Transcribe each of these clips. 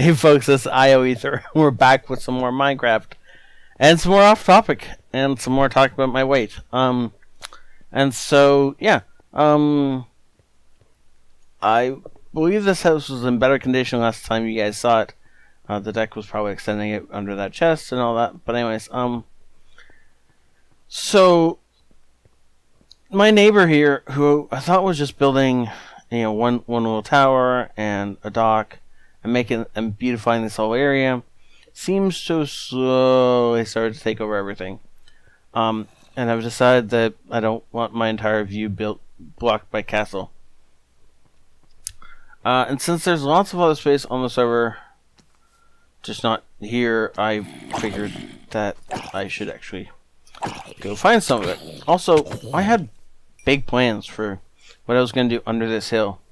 Hey folks, it's ioEther. We're back with some more Minecraft and some more off topic and some more talk about my weight. And so yeah, I believe this house was in better condition last time you guys saw it. The deck was probably extending it under that chest and all that. But anyways, so my neighbor here, who I thought was just building, one little tower and a dock and making and beautifying this whole area, seems to slowly start to take over everything. And I've decided that I don't want my entire view blocked by castle. And since there's lots of other space on the server, just not here, I figured that I should actually go find some of it. Also, I had big plans for what I was going to do under this hill.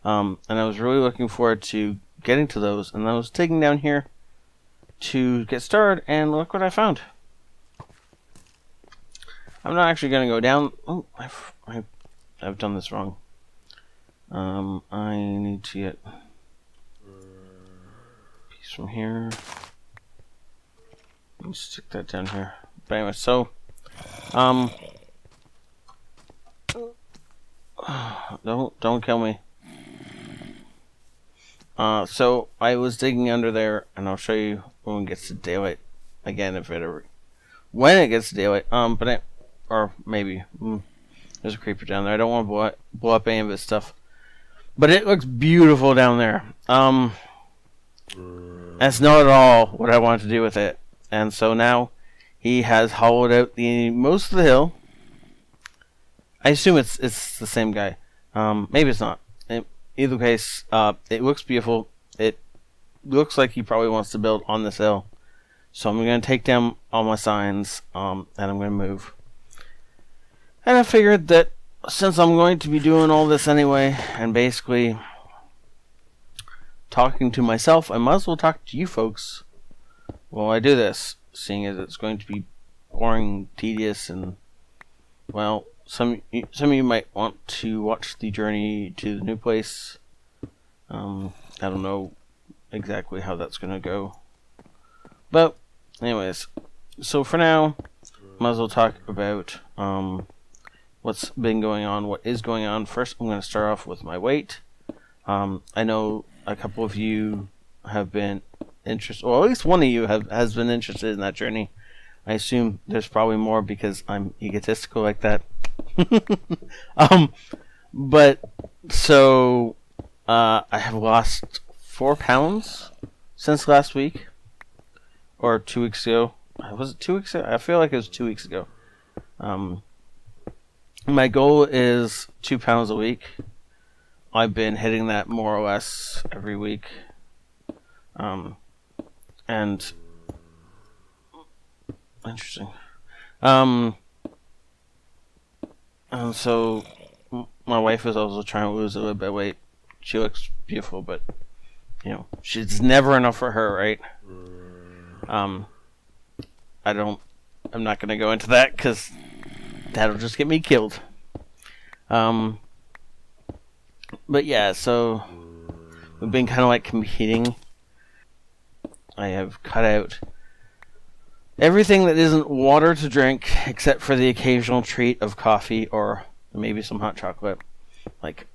And I was really looking forward to getting to those, and I was digging down here to get started, and look what I found. I'm not actually going to go down. Oh, I've done this wrong. I need to get a piece from here. Let me stick that down here. But anyway, so don't kill me. So I was digging under there, and I'll show you when it gets to daylight again, when it gets to daylight. Or maybe there's a creeper down there. I don't want to blow up any of his stuff, but it looks beautiful down there. That's not at all what I wanted to do with it, and so now he has hollowed out most of the hill. I assume it's the same guy. Maybe it's not. Either case, it looks beautiful. It looks like he probably wants to build on this hill. So I'm going to take down all my signs, and I'm going to move. And I figured that since I'm going to be doing all this anyway, and basically talking to myself, I might as well talk to you folks while I do this, seeing as it's going to be boring, tedious, and, well, some of you might want to watch the journey to the new place. I don't know exactly how that's going to go. But, anyways, so for now, might as well talk about what's been going on, what is going on. First, I'm going to start off with my weight. I know a couple of you have been interested, or at least one of you has been interested in that journey. I assume there's probably more because I'm egotistical like that. But so I have lost 4 pounds since last week, or 2 weeks ago. Was it 2 weeks ago? I feel like it was 2 weeks ago. My goal is 2 pounds a week. I've been hitting that more or less every week. And interesting. And so my wife is also trying to lose a little bit of weight. She looks beautiful, but she's never enough for her, right? I'm not gonna go into that because that'll just get me killed. But yeah, so we've been kind of like competing. I have cut out everything that isn't water to drink, except for the occasional treat of coffee or maybe some hot chocolate. Like,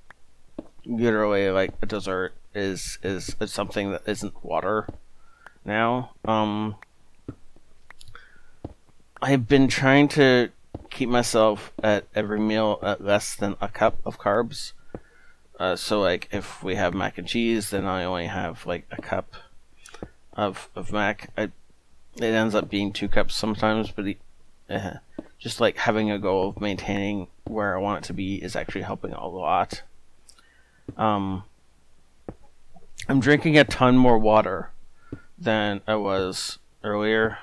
literally, like a dessert is something that isn't water now. I've been trying to keep myself at every meal at less than a cup of carbs. So, like, if we have mac and cheese, then I only have like a cup of mac. It ends up being 2 cups sometimes, but just like having a goal of maintaining where I want it to be is actually helping a lot. I'm drinking a ton more water than I was earlier.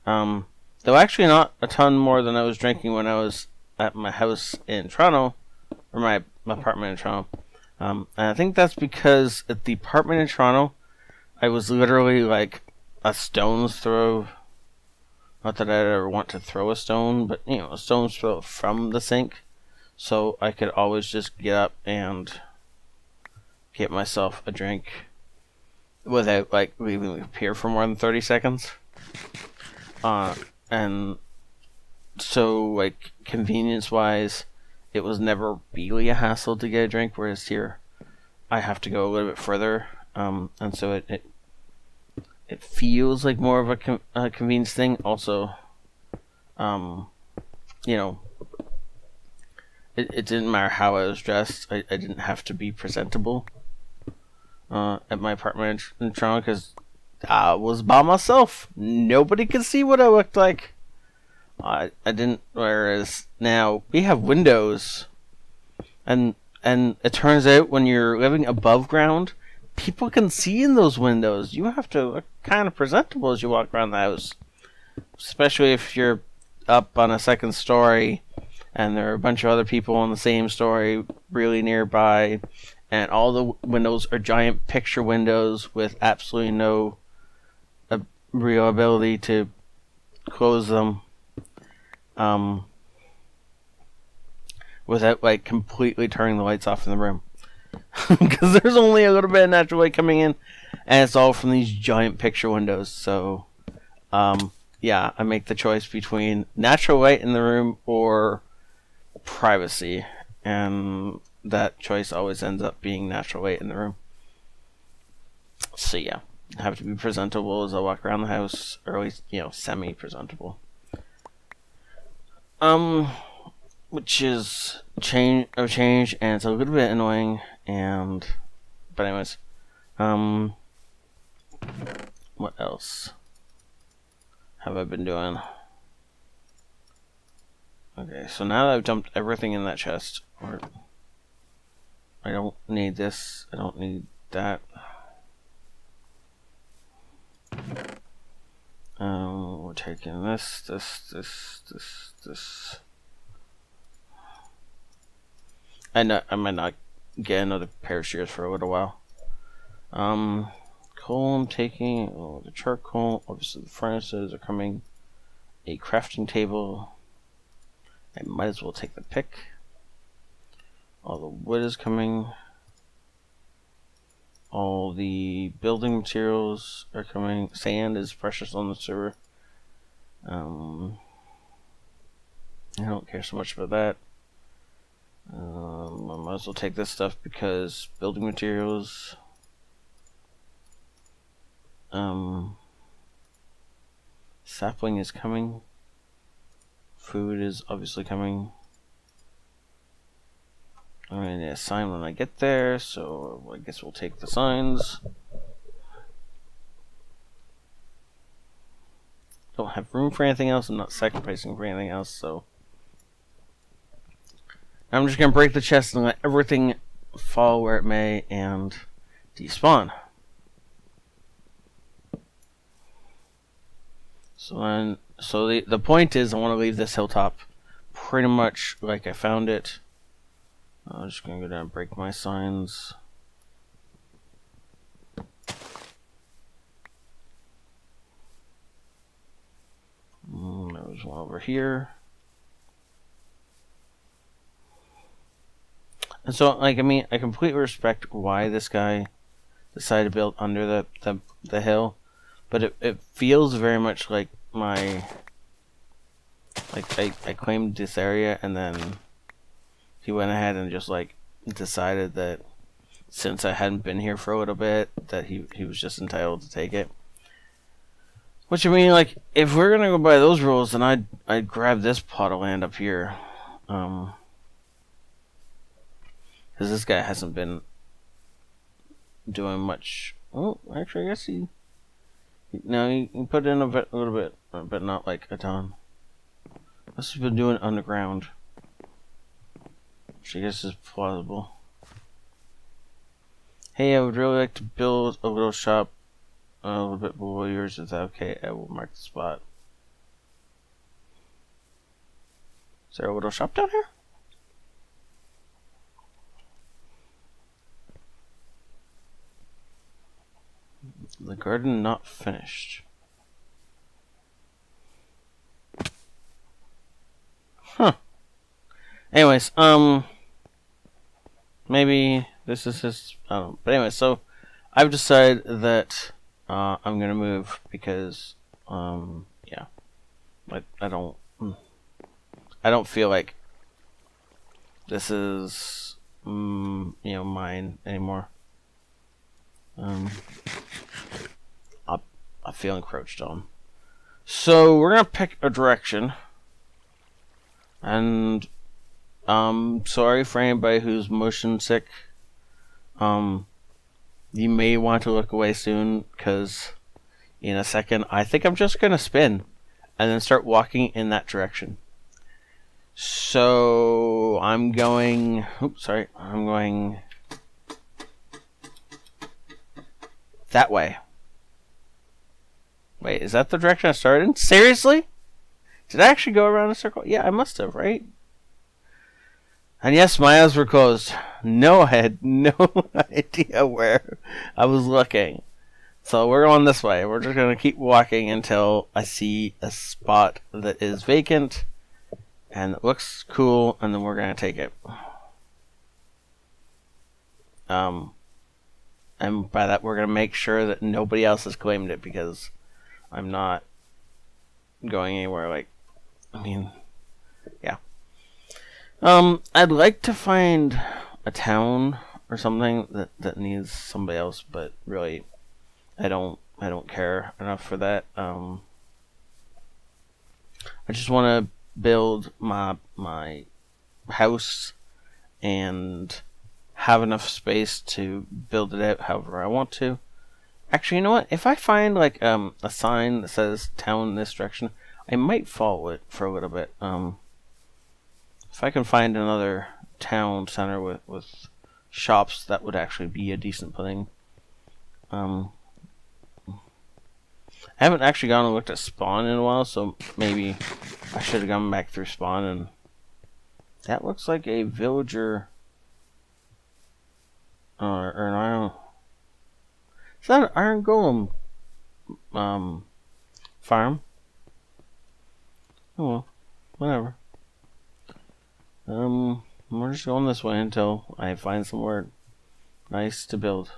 Though actually not a ton more than I was drinking when I was at my house in Toronto, or my apartment in Toronto. And I think that's because at the apartment in Toronto, I was literally like a stone's throw. Not that I'd ever want to throw a stone, but a stone's throw from the sink. So I could always just get up and get myself a drink. without like leaving it appear for more than 30 seconds. And so like convenience wise, it was never really a hassle to get a drink, whereas here I have to go a little bit further, and so it feels like more of a convenience thing. Also, you know, it didn't matter how I was dressed. I didn't have to be presentable at my apartment in Toronto because I was by myself. Nobody could see what I looked like. I didn't. Whereas now we have windows, and it turns out when you're living above ground, people can see in those windows. You have to look kind of presentable as you walk around the house, especially if you're up on a second story and there are a bunch of other people on the same story really nearby, and all the windows are giant picture windows with absolutely no real ability to close them without like completely turning the lights off in the room. Because there's only a little bit of natural light coming in, and it's all from these giant picture windows. So yeah, I make the choice between natural light in the room or privacy, and that choice always ends up being natural light in the room. So yeah, I have to be presentable as I walk around the house, or at least, semi-presentable. Which is change, and it's a little bit annoying, but anyways, what else have I been doing? Okay, so now that I've dumped everything in that chest, I don't need this, I don't need that. We're taking this. I might not get another pair of shears for a little while. Coal I'm taking, the charcoal, obviously the furnaces are coming, a crafting table, I might as well take the pick, all the wood is coming, all the building materials are coming, sand is precious on the server. I don't care so much about that. I might as well take this stuff because building materials. Sapling is coming. Food is obviously coming. I'm gonna need a sign when I get there, so I guess we'll take the signs. Don't have room for anything else. I'm not sacrificing for anything else, so I'm just gonna break the chest and let everything fall where it may and despawn. So the point is, I want to leave this hilltop pretty much like I found it. I'm just gonna go down and break my signs. There's one over here. And so, I completely respect why this guy decided to build under the hill, but it feels very much like I claimed this area, and then he went ahead and just decided that since I hadn't been here for a little bit, that he was just entitled to take it. Which, if we're gonna go by those rules, then I'd grab this plot of land up here. Because this guy hasn't been doing much. Oh, actually, I guess he put in a little bit, but not like a ton. Must have been doing underground, which I guess is plausible. Hey, I would really like to build a little shop a little bit below yours. Is that okay? I will mark the spot. Is there a little shop down here? The garden not finished. Huh. Anyways, maybe this is his, I don't know. But anyway, so I've decided that I'm gonna move because yeah, I don't feel like this is mine anymore. I feel encroached on. So we're gonna pick a direction, and sorry for anybody who's motion sick. You may want to look away soon, because in a second I think I'm just gonna spin and then start walking in that direction. So I'm going. I'm going that way. Wait, is that the direction I started in? Seriously? Did I actually go around a circle? Yeah, I must have, right? And yes, my eyes were closed. No, I had no idea where I was looking. So we're going this way. We're just going to keep walking until I see a spot that is vacant and it looks cool, and then we're going to take it. And by that, we're going to make sure that nobody else has claimed it, because I'm not going anywhere. Yeah. I'd like to find a town or something that needs somebody else, but really, I don't care enough for that. I just want to build my house and have enough space to build it out however I want to. Actually, you know what? If I find a sign that says town in this direction, I might follow it for a little bit. If I can find another town center with shops, that would actually be a decent thing. I haven't actually gone and looked at spawn in a while, so maybe I should have gone back through spawn. And that looks like a villager or an iron. Is that an iron golem farm? Oh well, whatever. We're just going this way until I find somewhere nice to build.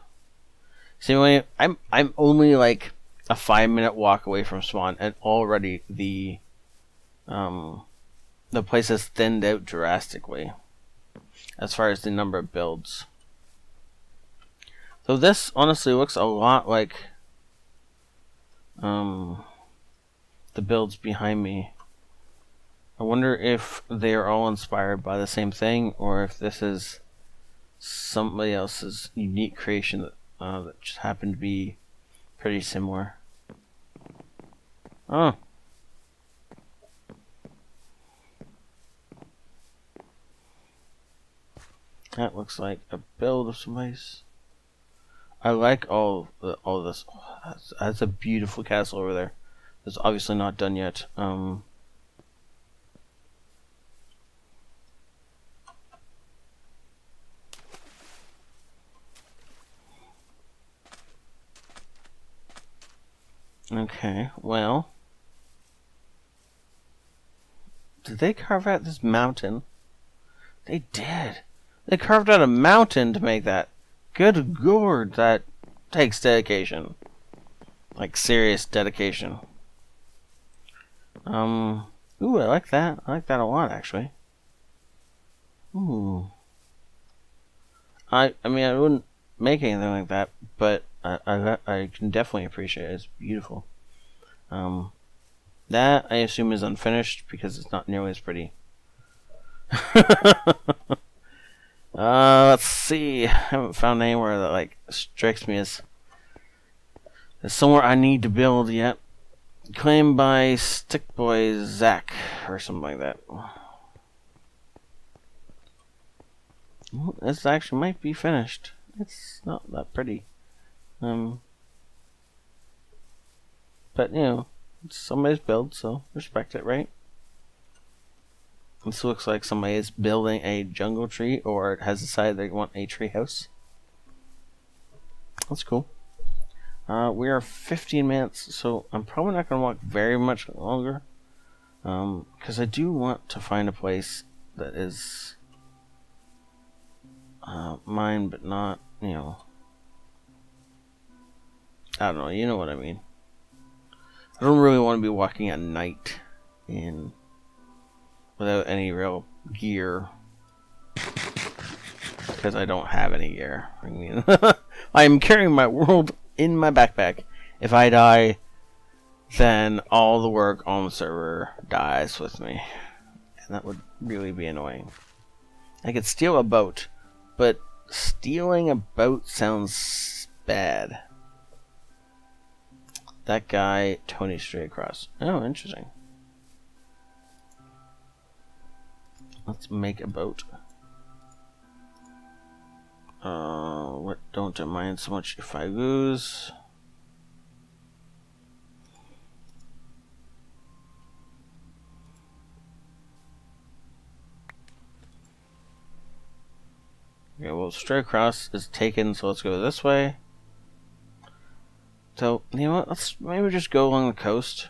See, I'm only like a 5-minute walk away from spawn, and already the place has thinned out drastically as far as the number of builds. So this honestly looks a lot like the builds behind me. I wonder if they are all inspired by the same thing, or if this is somebody else's unique creation that just happened to be pretty similar. Oh. That looks like a build of somebody's. I like all this. Oh, that's a beautiful castle over there. It's obviously not done yet. Okay, well, did they carve out this mountain? They did. They carved out a mountain to make that. Good lord, that takes dedication. Like, serious dedication. Ooh, I like that. I like that a lot, actually. Ooh. I mean, I wouldn't make anything like that, but I can definitely appreciate it. It's beautiful. That I assume is unfinished because it's not nearly as pretty. Let's see. I haven't found anywhere that strikes me as somewhere I need to build yet. Claimed by Stickboy Zach or something like that. This actually might be finished. It's not that pretty. But it's somebody's build, so respect it, right? This looks like somebody is building a jungle tree, or has decided they want a tree house. That's cool. We are 15 minutes, so I'm probably not going to walk very much longer. Because I do want to find a place that is mine, but not, I don't know, you know what I mean. I don't really want to be walking at night without any real gear. Because I don't have any gear. I mean, I am carrying my world in my backpack. If I die, then all the work on the server dies with me. And that would really be annoying. I could steal a boat, but stealing a boat sounds bad. That guy, Tony straight across. Oh, interesting. Let's make a boat. What don't I mind so much if I lose? Okay, well, straight across is taken, so let's go this way. So, you know what? Let's maybe just go along the coast.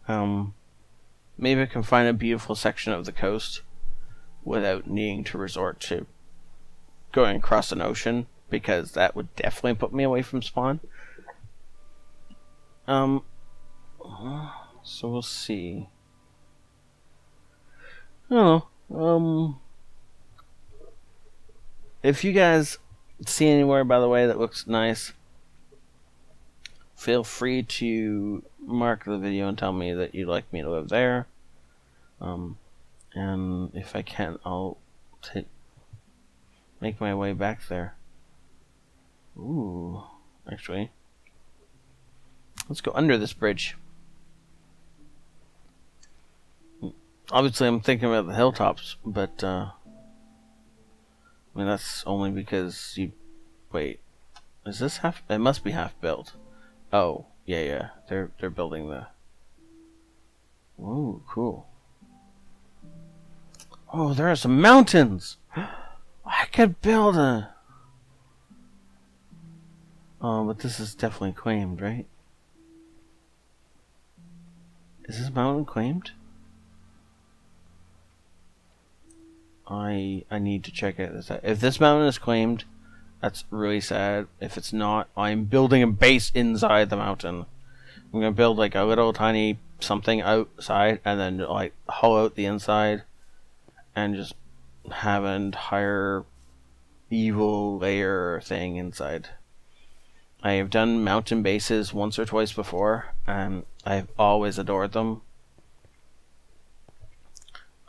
Maybe I can find a beautiful section of the coast without needing to resort to going across an ocean, because that would definitely put me away from spawn. So we'll see. I don't know. If you guys see anywhere, by the way, that looks nice, feel free to mark the video and tell me that you'd like me to live there. And if I can, I'll make my way back there. Ooh, actually, let's go under this bridge. Obviously, I'm thinking about the hilltops, but I mean, that's only because you... Wait, is this half... It must be half built. Oh, yeah. They're building the... Ooh, cool. Oh, there are some mountains! I could build a... Oh, but this is definitely claimed, right? Is this mountain claimed? I need to check it. If this mountain is claimed, that's really sad. If it's not, I'm building a base inside the mountain. I'm gonna build like a little tiny something outside, and then like hollow out the inside, and just have an entire evil layer thing inside. I have done mountain bases once or twice before, and I've always adored them.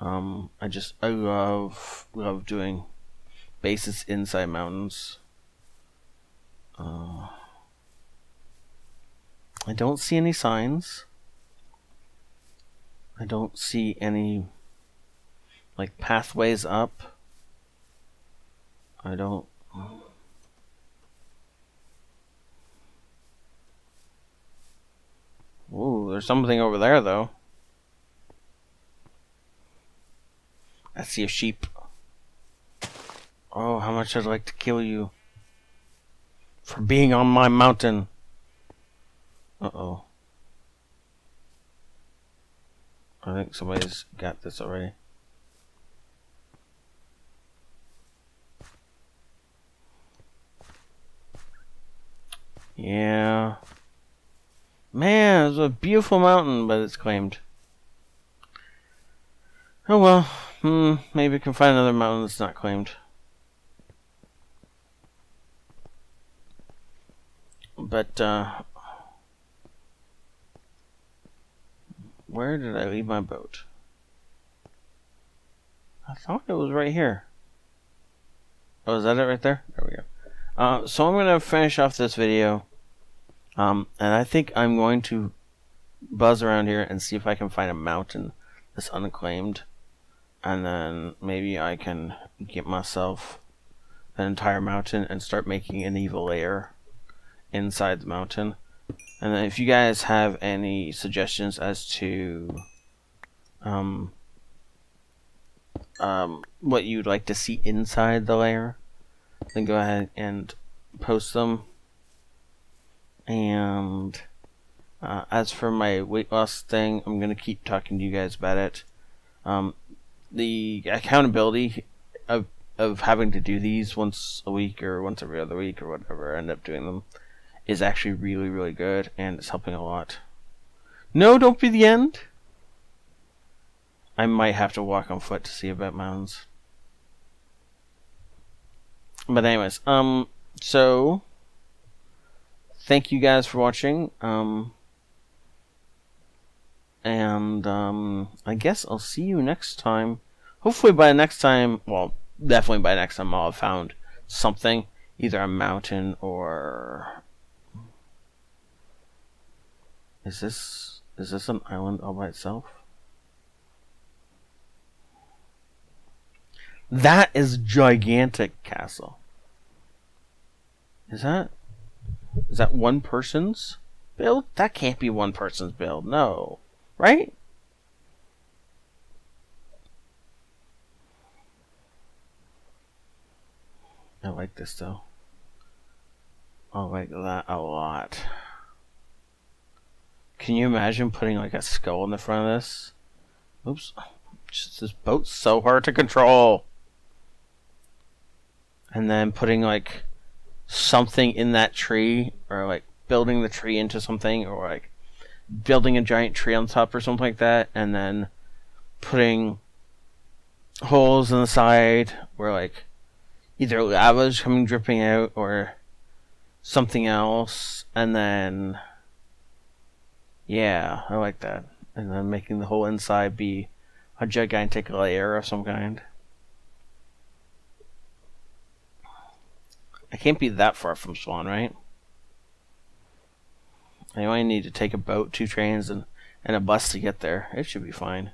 I love doing bases inside mountains. I don't see any signs. I don't see any like pathways up. I don't... Ooh, there's something over there though. I see a sheep. Oh, how much I'd like to kill you for being on my mountain. Uh-oh. I think somebody's got this already. Yeah. Man, it's a beautiful mountain, but it's claimed. Oh well. Maybe we can find another mountain that's not claimed. But, where did I leave my boat? I thought it was right here. Oh, is that it right there? There we go. So I'm going to finish off this video. And I think I'm going to buzz around here and see if I can find a mountain that's unclaimed. And then maybe I can get myself an entire mountain and start making an evil layer inside the mountain. And then if you guys have any suggestions as to what you'd like to see inside the layer, then go ahead and post them. And as for my weight loss thing, I'm gonna keep talking to you guys about it. The accountability of having to do these once a week or once every other week or whatever I end up doing them is actually really, really good, and it's helping a lot. No, don't be the end. I might have to walk on foot to see about mountains. But anyways, so thank you guys for watching. I guess I'll see you next time. Hopefully by next time, well, definitely by next time I'll have found something, either a mountain or... Is this an island all by itself? That is gigantic castle. Is that one person's build? That can't be one person's build. No. Right? I like this though. I like that a lot. Can you imagine putting like a skull in the front of this? Oops. Just, this boat's so hard to control. And then putting like something in that tree, or like building the tree into something, or like building a giant tree on top or something like that, and then putting holes in the side where like either lava's coming dripping out or something else, and then yeah, I like that. And then making the whole inside be a gigantic lair of some kind. I can't be that far from spawn, right? I only need to take a boat, 2 trains, and a bus to get there. It should be fine.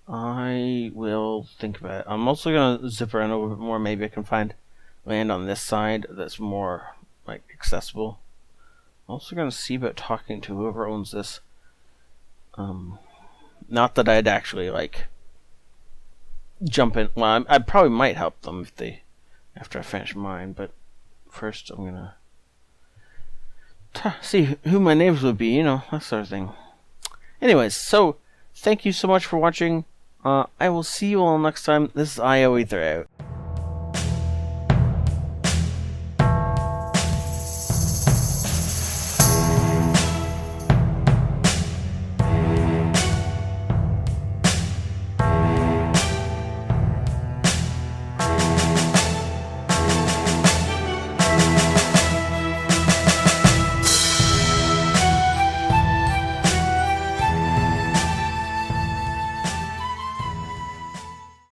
I will think about it. I'm also going to zip around a little bit more. Maybe I can find land on this side that's more like accessible. I'm also going to see about talking to whoever owns this. Not that I'd actually like jump in. Well, I probably might help them if they, after I finish mine. But first, I'm gonna see who my neighbors would be. You know, that sort of thing. Anyways, so thank you so much for watching. I will see you all next time. This is ioEther out.